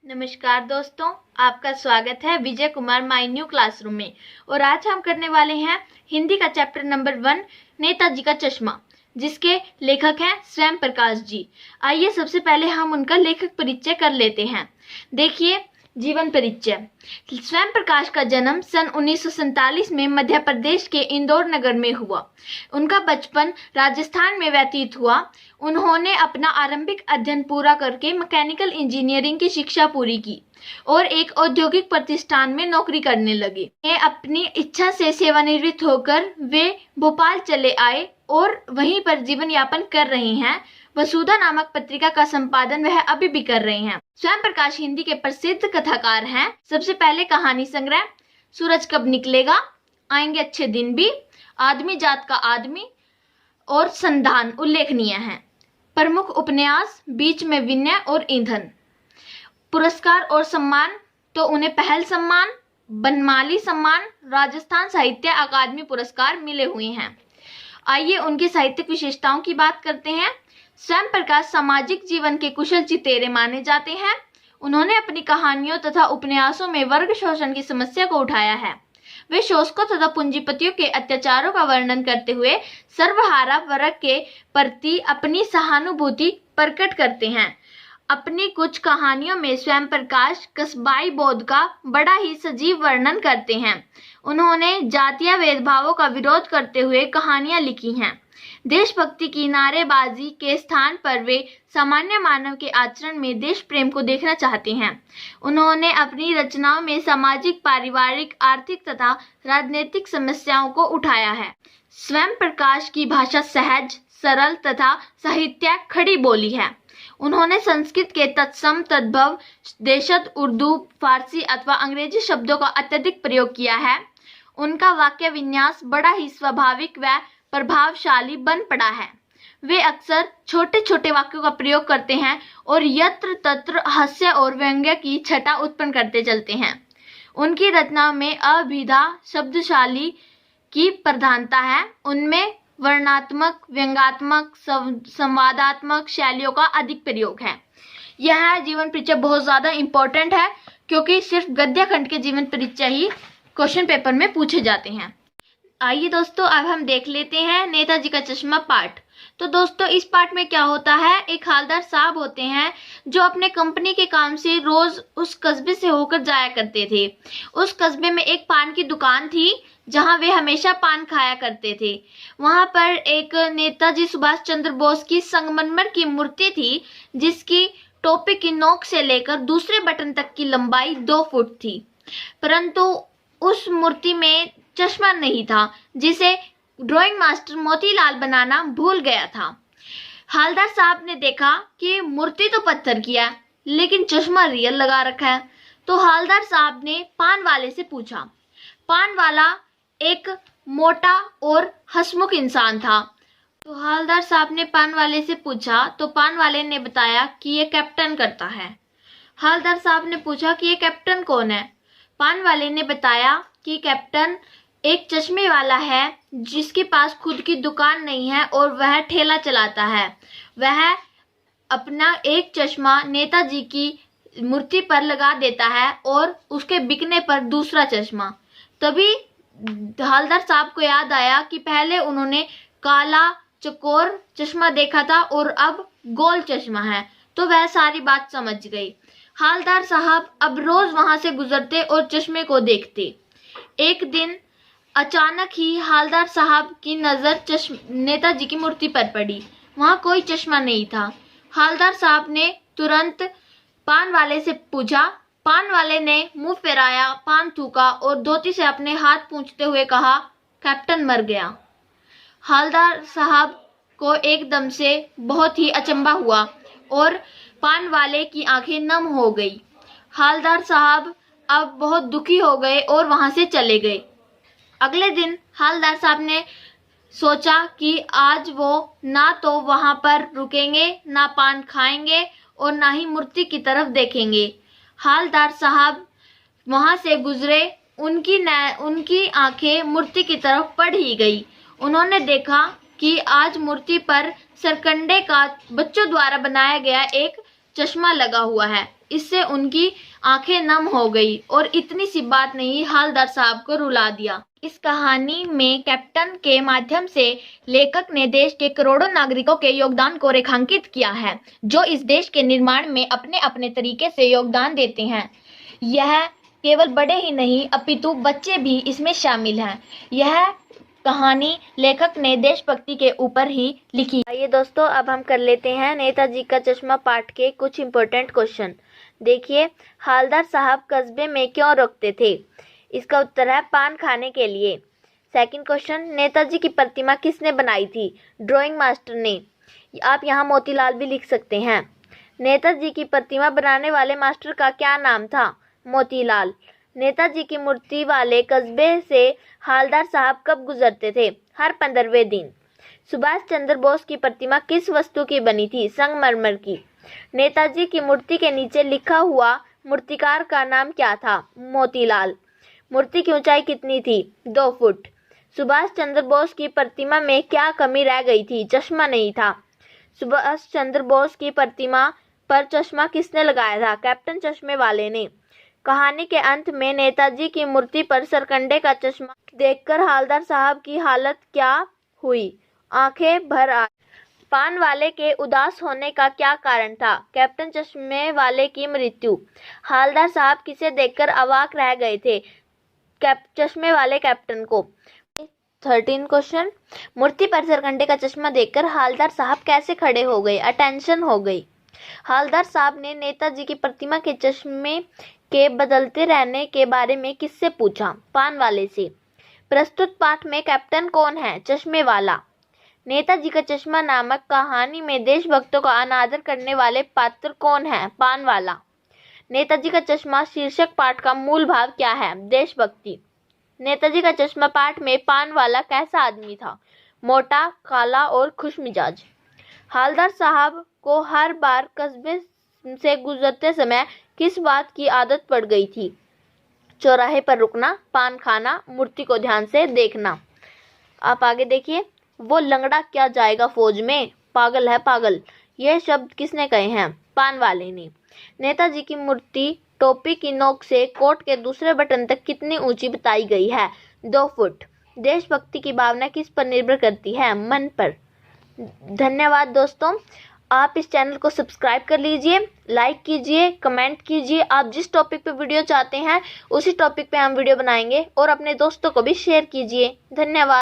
नमस्कार दोस्तों, आपका स्वागत है Vijay Kumar my new classroom में। और आज हम करने वाले हैं हिंदी का चैप्टर नंबर 1 नेताजी का चश्मा, जिसके लेखक हैं स्वयं प्रकाश जी। आइए सबसे पहले हम उनका लेखक परिचय कर लेते हैं। देखिए, जीवन परिचय। स्वयं प्रकाश का जन्म सन 1947 में मध्य प्रदेश के इंदौर नगर में हुआ। उनका बचपन राजस्थान में व्यतीत हुआ। उन्होंने अपना आरंभिक अध्ययन पूरा करके मैकेनिकल इंजीनियरिंग की शिक्षा पूरी की और एक औद्योगिक प्रतिष्ठान में नौकरी करने लगे। अपनी इच्छा से सेवानिवृत्त होकर वे भोपाल चले आए और वहीं पर जीवन यापन कर रहे हैं। वसुधा नामक पत्रिका का संपादन वह अभी भी कर रहे हैं। स्वयं प्रकाश हिंदी के प्रसिद्ध कथाकार हैं। सबसे पहले कहानी संग्रह सूरज कब निकलेगा, आएंगे अच्छे दिन भी, आदमी जात का आदमी और संधान उल्लेखनीय हैं। प्रमुख उपन्यास बीच में विनय और ईंधन। पुरस्कार और सम्मान तो उन्हें पहल सम्मान, बनमाली सम्मान, राजस्थान साहित्य अकादमी पुरस्कार मिले हुए हैं। आइए उनकी साहित्यिक विशेषताओं की बात करते हैं। स्वयं प्रकाश सामाजिक जीवन के कुशल चितेरे माने जाते हैं। उन्होंने अपनी कहानियों तथा उपन्यासों में वर्ग शोषण की समस्या को उठाया है। वे शोषकों तथा पूंजीपतियों के अत्याचारों का वर्णन करते हुए सर्वहारा वर्ग के प्रति अपनी सहानुभूति प्रकट करते हैं। अपनी कुछ कहानियों में स्वयं प्रकाश कस्बाई बोध का बड़ा ही सजीव वर्णन करते हैं। उन्होंने जातीय भेदभावों का विरोध करते हुए कहानियां लिखी हैं। देशभक्ति की नारेबाजी के स्थान पर वे सामान्य मानव के आचरण में देश प्रेम को देखना चाहते हैं। उन्होंने अपनी रचनाओं में सामाजिक, पारिवारिक, आर्थिक तथा राजनीतिक समस्याओं को उठाया है। स्वयं प्रकाश की भाषा सहज, सरल तथा साहित्य खड़ी बोली है। उन्होंने संस्कृत के तत्सम, तद्भव, देशज, उर्दू, फारसी अथवा अंग्रेजी शब्दों का अत्यधिक प्रयोग किया है। उनका वाक्य विन्यास बड़ा ही स्वाभाविक व प्रभावशाली बन पड़ा है। वे अक्सर छोटे छोटे वाक्यों का प्रयोग करते हैं और यत्र तत्र हास्य और व्यंग्य की छटा उत्पन्न करते चलते हैं। उनकी रचनाओं में अभिधा शब्दशाली की प्रधानता है। उनमें वर्णात्मक, व्यंग्यात्मक, संवादात्मक शैलियों का अधिक प्रयोग है। यह जीवन परिचय बहुत ज़्यादा इम्पोर्टेंट है, क्योंकि सिर्फ गद्य खंड के जीवन परिचय ही क्वेश्चन पेपर में पूछे जाते हैं। आइए दोस्तों, अब हम देख लेते हैं नेताजी का चश्मा पार्ट। तो दोस्तों, इस पार्ट में क्या होता है, एक हालदार साहब होते हैं जो अपने कंपनी के काम से रोज उस कस्बे से होकर जाया करते थे। उस कस्बे में एक पान की दुकान थी जहां वे हमेशा पान खाया करते थे। वहां पर एक नेताजी सुभाष चंद्र बोस की संगमरमर की मूर्ति थी, जिसकी टोपी की नोक से लेकर दूसरे बटन तक की लंबाई 2 फुट थी। परंतु उस मूर्ति में चश्मा नहीं था, जिसे ड्राइंग मास्टर मोतीलाल बनाना भूल गया था। हालदार साहब ने देखा कि मूर्ति तो पत्थर की है, लेकिन चश्मा रियल लगा रखा है। तो हालदार साहब ने पान वाले से पूछा। पान वाला एक मोटा और हंसमुख इंसान था। तो हालदार साहब ने पान वाले से पूछा, तो पान वाले ने बताया कि ये कैप्टन करता है। हालदार साहब ने पूछा कि ये कैप्टन कौन है। पान वाले ने बताया कि कैप्टन एक चश्मे वाला है जिसके पास खुद की दुकान नहीं है और वह ठेला चलाता है। वह अपना एक चश्मा नेताजी की मूर्ति पर लगा देता है और उसके बिकने पर दूसरा चश्मा। तभी हालदार साहब को याद आया कि पहले उन्होंने काला चकोर चश्मा देखा था और अब गोल चश्मा है। तो वह सारी बात समझ गई। हालदार साहब अब रोज वहां से गुजरते और चश्मे को देखते। एक दिन अचानक ही हालदार साहब की नजर नेताजी की मूर्ति पर पड़ी। वहां कोई चश्मा नहीं था। हालदार साहब ने तुरंत पान वाले से पूछा। पान वाले ने मुंह फेराया, पान थूका और धोती से अपने हाथ पोंछते हुए कहा, कैप्टन मर गया। हालदार साहब को एकदम से बहुत ही अचंभा हुआ और पान वाले की आंखें नम हो गई। हालदार साहब अब बहुत दुखी हो गए और वहां से चले गए। अगले दिन हालदार साहब ने सोचा कि आज वो ना तो वहां पर रुकेंगे, ना पान खाएंगे और ना ही मूर्ति की तरफ देखेंगे। हालदार साहब वहां से गुजरे। उनकी आंखें मूर्ति की तरफ पड़ ही गई। उन्होंने देखा कि आज मूर्ति पर सरकंडे का बच्चों द्वारा बनाया गया एक चश्मा लगा हुआ है। इससे उनकी आंखें नम हो गई और इतनी सी बात ने ही हालदार साहब को रुला दिया। इस कहानी में कैप्टन के माध्यम से लेखक ने देश के करोड़ों नागरिकों के योगदान को रेखांकित किया है, जो इस देश के निर्माण में अपने अपने तरीके से योगदान देते हैं। यह केवल बड़े ही नहीं अपितु बच्चे भी इसमें शामिल हैं। यह कहानी लेखक ने देशभक्ति के ऊपर ही लिखी। आइए दोस्तों, अब हम कर लेते हैं नेताजी का चश्मा पाठ के कुछ इंपॉर्टेंट क्वेश्चन। देखिए, हालदार साहब कस्बे में क्यों रुकते थे? इसका उत्तर है पान खाने के लिए। सेकंड क्वेश्चन, नेताजी की प्रतिमा किसने बनाई थी? ड्राइंग मास्टर ने। आप यहाँ मोतीलाल भी लिख सकते हैं। नेताजी की प्रतिमा बनाने वाले मास्टर का क्या नाम था? मोतीलाल। नेताजी की मूर्ति वाले कस्बे से हालदार साहब कब गुजरते थे? हर 15वें दिन। सुभाष चंद्र बोस की प्रतिमा किस वस्तु की बनी थी? संगमरमर की। नेताजी की मूर्ति के नीचे लिखा हुआ मूर्तिकार का नाम क्या था? मोतीलाल। मूर्ति की ऊंचाई कितनी थी? 2 फुट। सुभाष चंद्र बोस की प्रतिमा में क्या कमी रह गई थी? चश्मा नहीं था। सुभाष चंद्र बोस की प्रतिमा पर चश्मा किसने लगाया था? कैप्टन चश्मे वाले ने। कहानी के अंत में नेताजी की मूर्ति पर सरकंडे का चश्मा देखकर हालदार साहब की हालत क्या हुई? आंखें भर आई। पान वाले के उदास होने का क्या कारण था? कैप्टन चश्मे वाले की मृत्यु। हालदार साहब किसे देखकर अवाक रह गए थे? चश्मे वाले कैप्टन को। 13 क्वेश्चन, मूर्ति पर सरकंडे का चश्मा देखकर हालदार साहब कैसे खड़े हो गए? अटेंशन हो गई। हालदार साहब ने नेताजी की प्रतिमा के चश्मे के बदलते रहने के बारे में किससे पूछा? पान वाले से। प्रस्तुत पाठ में कैप्टन कौन है? चश्मे वाला। नेताजी का चश्मा नामक कहानी में देशभक्तों का अनादर करने वाले पात्र कौन है? पान वाला। नेताजी का चश्मा शीर्षक पाठ का मूल भाव क्या है? देशभक्ति। नेताजी का चश्मा पाठ में पान वाला कैसा आदमी था? मोटा, काला और खुशमिजाज। हालदार साहब को हर बार कस्बे से गुजरते समय किस बात की आदत पड़ गई थी? चौराहे पर रुकना, पान खाना, मूर्ति को ध्यान से देखना। आप आगे देखिए, वो लंगड़ा क्या जाएगा फौज में? पागल है पागल। यह शब्द किसने कहे हैं? पान वाले ने। नेताजी की मूर्ति टोपी की नोक से कोट के दूसरे बटन तक कितनी ऊंची बताई गई है? 2 फुट। देशभक्ति की भावना किस पर निर्भर करती है? मन पर। धन्यवाद दोस्तों। आप इस चैनल को सब्सक्राइब कर लीजिए, लाइक कीजिए, कमेंट कीजिए। आप जिस टॉपिक पे वीडियो चाहते हैं उसी टॉपिक पे हम वीडियो बनाएंगे, और अपने दोस्तों को भी शेयर कीजिए। धन्यवाद।